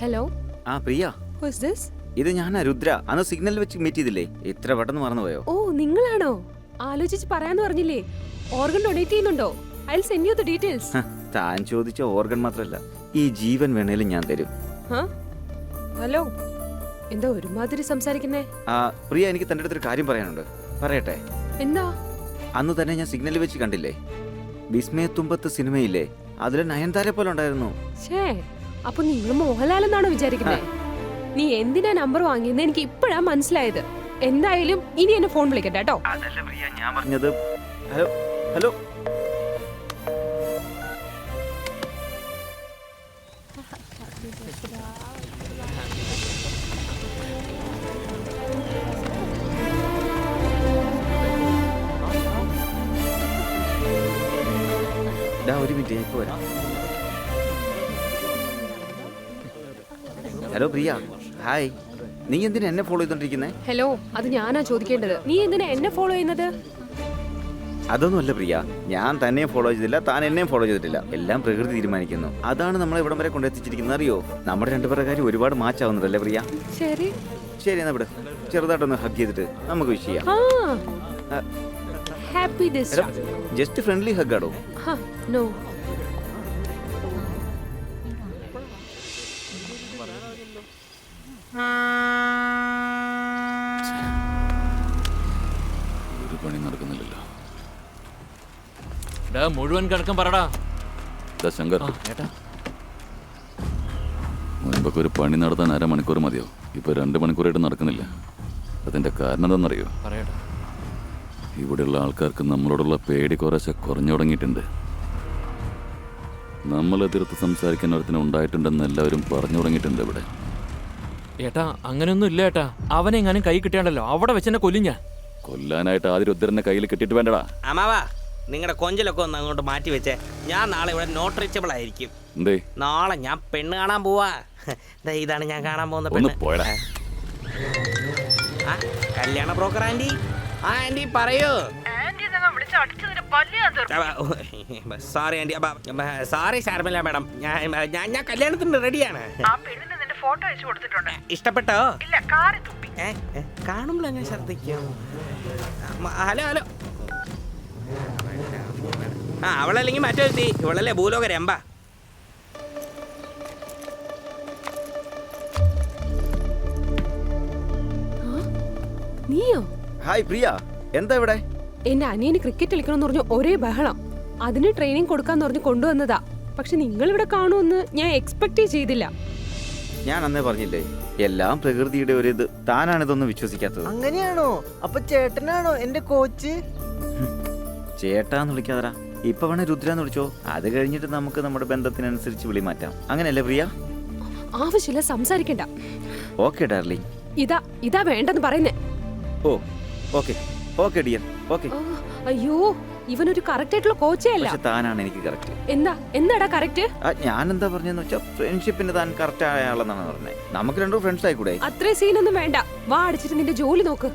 Hello Priya, who is this? ഇത് ഞാനാ രുദ്ര. അന്ന് സിഗ്നൽ വെച്ച് മീറ്റ് ചെയ്തില്ലേ? ഇത്ര പെട്ടെന്ന് മറന്നുപോയോ? ഓ നിങ്ങളാണോ? ആലോചിച്ച് പറയാന്ന് പറഞ്ഞില്ലേ? ഓർഗൻ ഡൊണേറ്റ് ചെയ്യുന്നുണ്ടോ? I will send you the details. താൻ ചോദിച്ച ഓർഗൻ മാത്രമല്ല, ഈ ജീവൻ വേണേലും ഞാൻ തരും. ഹലോ, എന്താ ഒരുമാതിരി സംസാരിക്കുന്നേ? പ്രിയ, എനിക്ക് തന്റെ അടുത്തൊരു കാര്യം പറയാനുണ്ട്. പറയട്ടെ? എന്താ? അന്ന് തന്നെ ഞാൻ സിഗ്നൽ വെച്ച് കണ്ടില്ലേ, വിസ്മയത്തുമ്പത്ത് സിനിമയില്ലേ, അതിൽ നയൻതാരെ പോലെ ഉണ്ടായിരുന്നു. അപ്പൊ നിങ്ങൾ മോഹൻലാൽ എന്നാണോ വിചാരിക്കുന്നത്? നീ എന്തിനാ നമ്പർ വാങ്ങിയെന്ന് എനിക്ക് ഇപ്പോഴാ മനസ്സിലായത്. എന്തായാലും ഇനി എന്നെ ഫോൺ വിളിക്കട്ടെ കേട്ടോ. അതല്ല പ്രിയ ഞാൻ പറഞ്ഞത്. ഹലോ ഹലോ ഒരു മിനിറ്റ്, ഇപ്പൊ വരാം. ഹലോ പ്രിയ, ഹായ്. നീ എന്തിനാ എന്നെ ഫോളോ ചെയ്തോണ്ടിരിക്കുന്നേ? ഹലോ, അത് ഞാനാ ചോദിക്കേണ്ടത്. നീ എന്തിനാ എന്നെ ഫോളോ ചെയ്യുന്നത്? അതൊന്നുമല്ല പ്രിയ, ഞാൻ തന്നെ ഫോളോ ചെയ്തില്ല, താൻ എന്നെയും ഫോളോ ചെയ്തിട്ടില്ല. എല്ലാം പ്രകൃതി തീരുമാനിക്കുന്നു. അതാണ് നമ്മളെ ഇവിടം വരെ കൊണ്ടെത്തിച്ചിരിക്കുന്നത്. അറിയോ, നമ്മുടെ രണ്ടുപേരുടെ കാര്യം ഒരുപാട് മാച്ച് ആവുന്നതല്ലേ പ്രിയ? ശരി ശരി, എന്നാ ഇവിടെ ചെറുതായിട്ടൊന്ന് ഹഗ് ചെയ്തിട്ട് നമുക്ക് വിഷ് ചെയ്യാം. Happy this. Just friendly hug ആടോ. നോ. ഒരു പണി നടക്കുന്നില്ലല്ലോ. മുഴുവൻ കിടക്കും പറടാ. ശങ്കർ, മുൻപൊക്കെ ഒരു പണി നടത്താൻ അരമണിക്കൂർ മതിയോ? ഇപ്പൊ 2 മണിക്കൂറായിട്ട് നടക്കുന്നില്ല. അതിന്റെ കാരണം എന്താണെന്നറിയോ? ഇവിടെയുള്ള ആൾക്കാർക്ക് നമ്മളോടുള്ള പേടി കുറേശ്ശെ കുറഞ്ഞു തുടങ്ങിയിട്ടുണ്ട്. നമ്മൾ എതിർത്ത് സംസാരിക്കാൻ ഒരുത്തിന് ഉണ്ടായിട്ടുണ്ടെന്ന് എല്ലാവരും പറഞ്ഞു തുടങ്ങിയിട്ടുണ്ട് ഇവിടെ. ഏട്ടാ, അങ്ങനെയൊന്നും ഇല്ല ഏട്ടാ. അവനെങ്ങാനും കൈ കിട്ടിയാണ്ടല്ലോ അവിടെ വെച്ചെന്നെ കൊല്ലും ഞാൻ. കൊല്ലാനായിട്ട് ആദ്യം രുദ്രനെ കയ്യിൽ കിട്ടിയിട്ട് വേണ്ടടാ. അമ്മാവാ, നിങ്ങളുടെ കൊഞ്ചലൊക്കെ ഒന്ന് അങ്ങോട്ട് മാറ്റി വെച്ചേ. ഞാൻ നാളെ ഇവിടെ നോട്ട് റീച്ചബിൾ ആയിരിക്കും. എന്തേ? നാളെ ഞാൻ പെണ്ണ് കാണാൻ പോവാ. ഇതാണ് ഞാൻ കാണാൻ പോകുന്ന ഒന്ന് പെണ്ണ്. പോയടാ. കല്യാണ ബ്രോക്കർ ആന്റി. ആന്റി പറയൂ. Sorry aunty. സോറി ശാർമില മാഡം, ഞാൻ കല്യാണത്തിന് റെഡിയാണ്. ഇഷ്ടപ്പെട്ടോ? കാണുമ്പോൾ ഞാൻ ശ്രദ്ധിക്കും. Hello hello. അവളല്ലെങ്കിൽ മറ്റൊരുത്തി. ഇവളല്ലേ ഭൂലോക രമ്പ. നീയോ? ഹായ് പ്രിയ, എന്താ ഇവിടെ? എന്റെ അനിയന് ക്രിക്കറ്റ് കളിക്കണമെന്ന് പറഞ്ഞു ഒരേ ബഹളം. അതിന് ട്രെയിനിങ് കൊടുക്കാന്ന് പറഞ്ഞു കൊണ്ടുവന്നതാ. പക്ഷെ നിങ്ങൾ ഇവിടെ കാണുമെന്ന് ഞാൻ എക്സ്പെക്ട് ചെയ്തില്ല. ഞാൻ അന്നേ പറഞ്ഞില്ലേ, എല്ലാം പ്രകൃതിയുടെ ഒരു ഇത്. താനാണിതൊന്നും വിശ്വസിക്കാത്തത്. അങ്ങനെയാണോ? അപ്പൊ ചേട്ടനാണോ എന്റെ കോച്ച്? ചേട്ടാന്ന് വിളിക്കാതടാ. ഇപ്പൊ വേണേ രുദ്രാന്ന് വിളിച്ചോ. അത് കഴിഞ്ഞിട്ട് നമുക്ക് നമ്മുടെ ബന്ധത്തിനനുസരിച്ച് വിളി മാറ്റാം. അങ്ങനെയല്ലേ പ്രിയ? ആവശ്യമില്ല, സംസാരിക്കണ്ട. Okay darling. ഇതാ വേണ്ടെന്ന് പറയുന്നേ. Oh okay okay dear, okay. അയ്യോ, ഇവനൊരു കറക്റ്റ് ആയിട്ടുള്ള കോച്ചേ അല്ല. പക്ഷെ താനാണ് എനിക്ക് കറക്റ്റ്. എന്താടാ കറക്റ്റ്? ഞാൻ എന്താ പറഞ്ഞെന്ന് വെച്ചാൽ ഫ്രണ്ട്ഷിപ്പിന് താൻ കറക്റ്റ് ആയാളെന്നാണ് പറഞ്ഞത്. നമുക്ക് രണ്ടും ഫ്രണ്ട്സ് ആയിക്കൂടെ? അത്രയും സീനൊന്നും വേണ്ട. വാ, അടിച്ചിട്ട് നിന്റെ ജോലി നോക്ക്.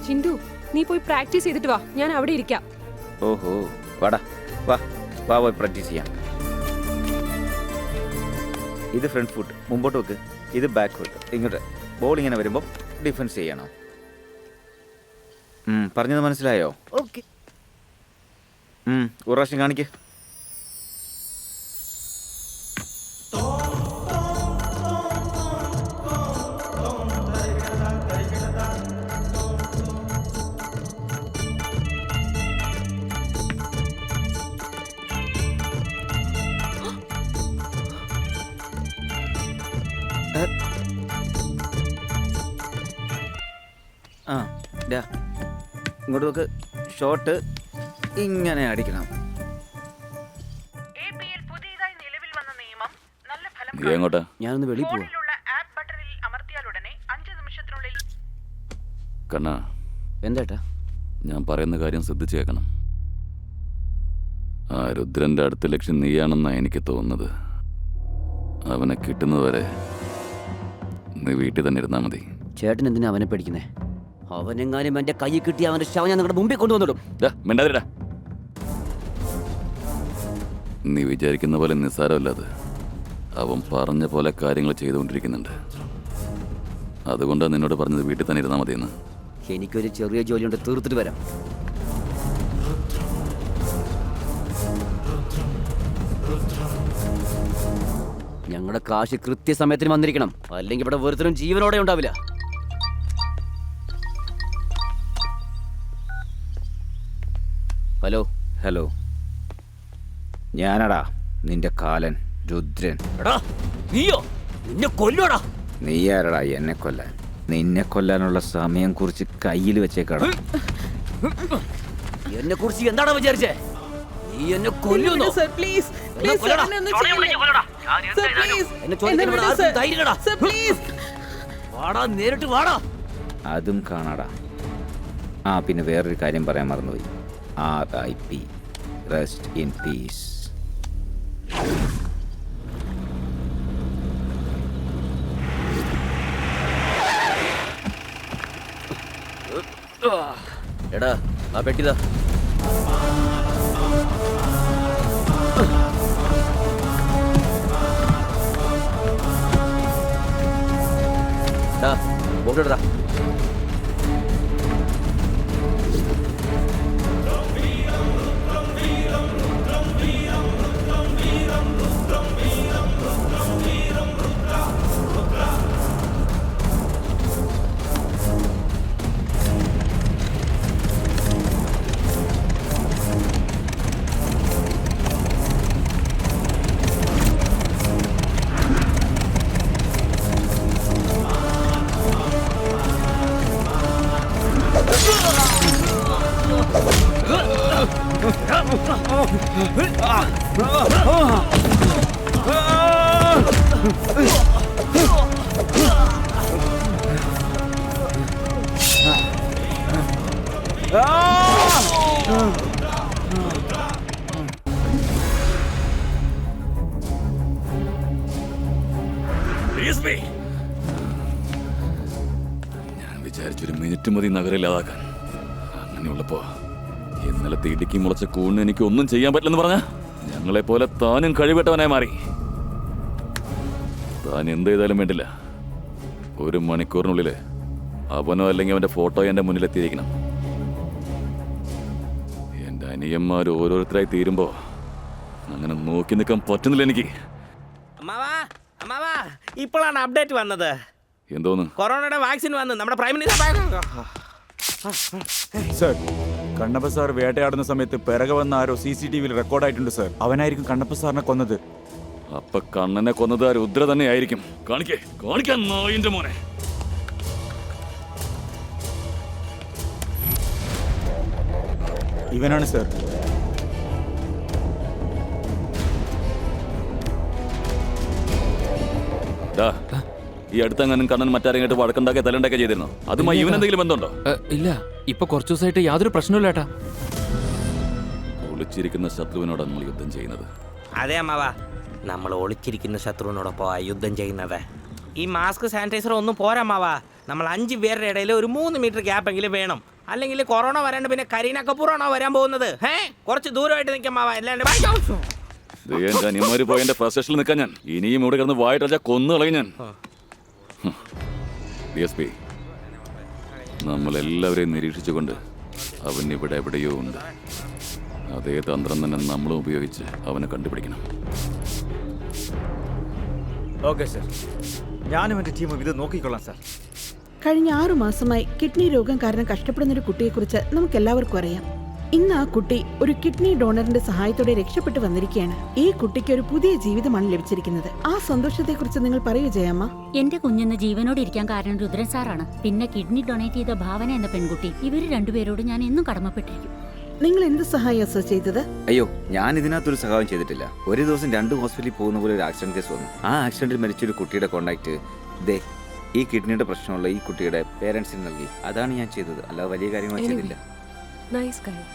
ചിന്തു, നീ പോയി പ്രാക്ടീസ് ചെയ്തിട്ട് വാ, ഞാൻ അവിടെ ഇരിക്കാം. ഓഹോ, വാടാ, വാ വാ പോയി പ്രാക്ടീസ് ചെയ്യാം. ഇത് ഫ്രണ്ട് ഫുട്ട് മുമ്പോട്ട് വെക്ക്, ഇത് ബാക്ക് ഫുട്ട് ഇങ്ങോട്ട്. ബോൾ ഇങ്ങനെ വരുമ്പോൾ ഡിഫൻസ് ചെയ്യണം. പറഞ്ഞത് മനസ്സിലായോ? ഓക്കെ. ഒരു പ്രാവശ്യം കാണിക്ക്. ഇങ്ങോട്ട് നോക്ക്. ഷോട്ട് ഇങ്ങനെ അടിക്കണം. എങ്ങോട്ടാ? ഞാനൊന്ന് വെളിയിൽ പോവാ. കണ്ണാ, എന്താ? ഞാൻ പറയുന്ന കാര്യം ശ്രദ്ധിച്ചു കേൾക്കണം. ആ രുദ്രന്റെ അടുത്ത ലക്ഷ്യം നീയാണെന്നാ എനിക്ക് തോന്നുന്നത്. അവനെ കിട്ടുന്നതുവരെ നീ വീട്ടിൽ തന്നെ ഇരുന്നാ മതി. ചേട്ടൻ എന്തിനാ അവനെ പേടിക്കുന്നേ? അവനെങ്ങാനും എന്റെ കൈ കിട്ടി അവന്റെ ശവം ഞാൻ നിങ്ങളുടെ മുമ്പിൽ കൊണ്ടുവന്നിടും. നീ വിചാരിക്കുന്ന പോലെ നിസ്സാരമല്ല അത്. അവൻ പറഞ്ഞ പോലെ കാര്യങ്ങൾ ചെയ്തുകൊണ്ടിരിക്കുന്നുണ്ട്. അതുകൊണ്ടാണ് നിന്നോട് പറഞ്ഞത് വീട്ടിൽ തന്നെ ഇരുന്നാൽ മതിയെന്ന്. എനിക്കൊരു ചെറിയ ജോലിയുണ്ട്, തീർത്തിട്ട് വരാം. ഞങ്ങളുടെ കാശ് കൃത്യസമയത്തിന് വന്നിരിക്കണം, അല്ലെങ്കിൽ ഇവിടെ വെറുതെ ജീവനോടെ ഉണ്ടാവില്ല. ഹലോ. ഹലോ, ഞാനടാ നിന്റെ കാലൻ രുദ്രൻ. എടാ നീയോ? നിന്നെ കൊല്ലുടാ. നീ ആരടാ എന്നെ കൊല്ലാൻ? നിന്നെ കൊല്ലാനുള്ള സമയം കുറിച്ച് കയ്യിൽ വെച്ചേക്കാടാ. എന്നെ കുറിച്ച് എന്താടാ വിചാരിച്ചേ? നീ എന്നെ കൊല്ലുന്നോ? സർ പ്ലീസ് എന്നെ കൊല്ലടാ. എന്നെ ചോദിക്കാൻ ഇവിടെ ആർക്കും ധൈര്യമില്ലടാ. വാടാ, നേരിട്ട് വാടാ. അതും കാണാടാ. ആ പിന്നെ വേറൊരു കാര്യം പറയാൻ മറന്നുപോയി. RIP, rest in peace. എടാ ആ പെട്ടിതാ. ബോട്ടിടാ. ഞാൻ വിചാരിച്ചൊരു മിനിറ്റ് മതി നഗരമില്ലാതാക്കാൻ. അങ്ങനെയുള്ളപ്പോ ഇന്നലത്തെ ഇടുക്കി മുളച്ച കൂണിന് എനിക്ക് ഒന്നും ചെയ്യാൻ പറ്റില്ലെന്ന് പറഞ്ഞ ഞങ്ങളെ പോലെ താനും കഴിവെട്ടവനായി മാറി. താൻ എന്ത് ചെയ്താലും വേണ്ടില്ല, 1 മണിക്കൂറിനുള്ളിൽ അവനോ അല്ലെങ്കിൽ അവന്റെ ഫോട്ടോ എന്റെ മുന്നിലെത്തിയിരിക്കണം. എന്റെ അനിയന്മാർ ഓരോരുത്തരായി തീരുമ്പോ അങ്ങനെ നോക്കി നിൽക്കാൻ പറ്റുന്നില്ല എനിക്ക്. അമ്മാവാ അമ്മാവാ, ഇപ്പോഴാണ് അപ്ഡേറ്റ് വന്നത്. എന്തോന്ന്? കൊറോണയുടെ വാക്സിൻ വന്നു. നമ്മുടെ prime minister sir, Kannappa sir വേട്ടയാടുന്ന സമയത്ത് പിറകെ വന്ന ആരോ CCTVയിൽ റെക്കോർഡായിട്ടുണ്ട് സർ. അവനായിരിക്കും കണ്ണപ്പ സാറിനെ കൊന്നത്. അപ്പൊ കണ്ണനെ കൊന്നത് ആ രുദ്ര തന്നെ ആയിരിക്കും. കാണിക്കാൻ നായിന്റെ മോനെ. ഇവനാണ് സർ. ഈ അടുത്തങ്ങനെ കണ്ണൻ മറ്റാരെങ്കിലും വഴക്കുണ്ടാക്കിയ തലണ്ടാക്കിയ ചെയ്തിരുന്നോ? അതുമായി ഇവനെന്തെങ്കിലും ബന്ധമുണ്ടോ? ഇല്ല, ഇപ്പൊ കുറച്ചു ദിവസമായിട്ട് യാതൊരു പ്രശ്നമില്ല ഏട്ടാ. ഒളിച്ചിരിക്കുന്ന ശത്രുവിനോടാണ് നമ്മൾ യുദ്ധം ചെയ്യുന്നത്. അതെ അമ്മാവാ, നമ്മൾ ഒളിച്ചിരിക്കുന്ന ശത്രുവിനോടൊപ്പം യുദ്ധം ചെയ്യുന്നത്. ഈ മാസ്ക് സാനിറ്റൈസർ ഒന്നും പോരമ്മാവാ. നമ്മൾ 5 പേരുടെ ഇടയിൽ ഒരു 3 മീറ്റർ ഗ്യാപ്പെങ്കിലും വേണം. അല്ലെങ്കിൽ കൊറോണ വരാണ്ട് പിന്നെ കരീന കപൂറാണോ വരാൻ പോകുന്നത്? കുറച്ച് ദൂരമായിട്ട് നിൽക്കാമാവാ. അല്ലാണ്ട് അനിയന്മാര് പോയി എന്റെ ഫ്രസ്ട്രേഷനിൽ നിൽക്കാൻ ഞാൻ ഇനിയും ഇവിടെ കിടന്ന് വായിട്ട കൊന്നു കളയും ഞാൻ. DSP, നമ്മളെല്ലാവരെയും നിരീക്ഷിച്ചുകൊണ്ട് അവൻ ഇവിടെ എവിടെയോ ഉണ്ട്. അതേ തന്ത്രം തന്നെ നമ്മളും ഉപയോഗിച്ച് അവനെ കണ്ടുപിടിക്കണം. ഓക്കെ സർ, ഞാനും എൻ്റെ ടീമും ഇത് നോക്കിക്കൊള്ളാം സർ. കഴിഞ്ഞ 6 മാസമായി കിഡ്നി രോഗം കാരണം കഷ്ടപ്പെടുന്ന ഒരു കുട്ടിയെക്കുറിച്ച് നമുക്ക് എല്ലാവർക്കും അറിയാം. ഇന്ന് ആ കുട്ടി ഒരു കിഡ്നി ഡോണറിന്റെ സഹായത്തോടെ രക്ഷപ്പെട്ടു വന്നിരിക്കുകയാണ്. ഈ കുട്ടിക്ക് ഒരു പുതിയ ജീവിതമാണ് ലഭിച്ചിരിക്കുന്നത്. ആ സന്തോഷത്തെക്കുറിച്ച് നിങ്ങൾ പറയൂ ജയമ്മ. എന്റെ കുഞ്ഞിന് ജീവനോട് ഇരിക്കാൻ കാരണം രുദ്രൻ സാറാണ്. പിന്നെ കിഡ്നി ഡൊണേറ്റ് ചെയ്ത ഭാവന എന്ന പെൺകുട്ടി. ഇവര് രണ്ടുപേരോട് ഞാൻ എന്നും കടമപ്പെട്ടിരിക്കും. നിങ്ങൾ എന്ത് സഹായം സർ ചെയ്തത്? അയ്യോ, ഞാൻ ഇതിനകത്തൊരു സഹായം ചെയ്തിട്ടില്ല. ഒരു ദിവസം 2 ഹോസ്പിറ്റലിൽ പോകുന്ന പോലെ ഒരു ആക്സിഡന്റ് കേസ് വന്നു. ആ ആക്സിഡന്റിൽ മരിച്ചൊരു കുട്ടിയുടെ കോണ്ടാക്ട് ഈ കിഡ്നിയുടെ പ്രശ്നമുള്ള ഈ കുട്ടിയുടെ പേരൻസിന് നൽകി. അതാണ് ഞാൻ ചെയ്തത്, അല്ലാതെ വലിയ കാര്യങ്ങൾ ചെയ്തില്ല. നൈസ് കാര്യം.